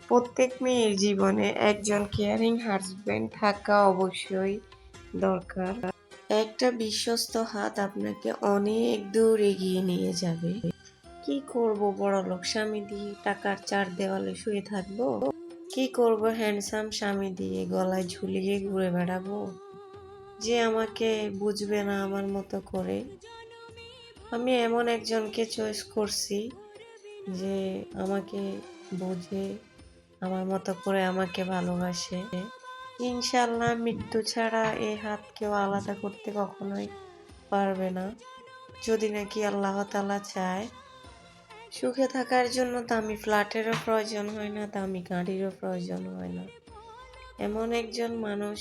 প্রত্যেক মেয়ের জীবনে একজন কেয়ারিং হাজবেন্ড থাকা অবশ্যই দরকার। একটা বিশ্বস্ত হাত আপনাকে অনেক দূর এগিয়ে নিয়ে যাবে। কি করব বড়লোক স্বামী দিয়ে টাকার চার দেওয়ালে শুয়ে থাকবো? কি করব হ্যান্ডসাম স্বামী দিয়ে গলায় ঝুলিয়ে ঘুরে বেড়াবো, যে আমাকে বুঝবে না আমার মতো করে? আমি এমন একজনকে চয়েস করছি যে আমাকে বোঝে, আমার মতো করে আমাকে ভালোবাসে। ইনশাল্লাহ মৃত্যু ছাড়া এই হাত কেউ আলাদা করতে কখনোই পারবে না, যদি নাকি আল্লাহ তাআলা চায়। সুখে থাকার জন্য দামি ফ্ল্যাটেরও প্রয়োজন হয় না, দামি গাড়িরও প্রয়োজন হয় না। এমন একজন মানুষ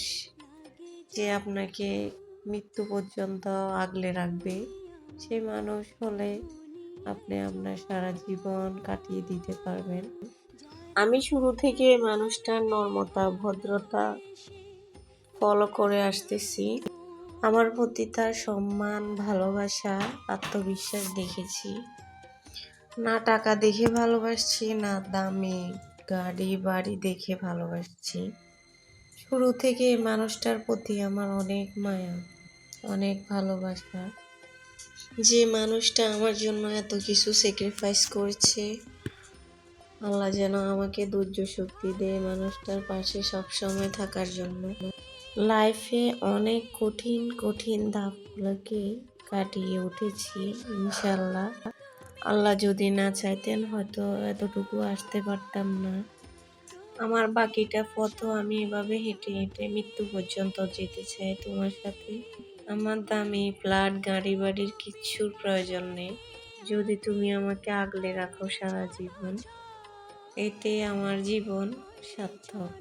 যে আপনাকে মৃত্যু পর্যন্ত আগলে রাখবে, সেই মানুষ হলে আপনি আপনার সারা জীবন কাটিয়ে দিতে পারবেন। আমি শুরু থেকে মানুষটার নম্রতা ভদ্রতা ফলো করে আসতেছি। আমার প্রতি তার সম্মান ভালোবাসা আত্মবিশ্বাস দেখেছি। না টাকা দেখে ভালোবাসছি, না দামি গাড়ি বাড়ি দেখে ভালোবাসছি। শুরু থেকে মানুষটার প্রতি আমার অনেক মায়া, অনেক ভালোবাসা। যে মানুষটা আমার জন্য এত কিছু স্যাক্রিফাইস করেছে, আল্লাহ যেন আমাকে ধৈর্য শক্তি দেয় মানুষটার পাশে সবসময় থাকার জন্য। লাইফে অনেক কঠিন কঠিন ধাপগুলোকে কাটিয়ে উঠেছি ইনশাল্লাহ। আল্লাহ যদি না চাইতেন হয়তো এতটুকু আসতে পারতাম না। আমার বাকিটা পথও আমি এভাবে হেঁটে হেঁটে মৃত্যু পর্যন্ত যেতে চাই তোমার সাথে। আমার দামি ফ্ল্যাট গাড়ি বাড়ির কিচ্ছুর প্রয়োজন নেই, যদি তুমি আমাকে আগলে রাখো সারা জীবন, এতে আমার জীবন সার্থক।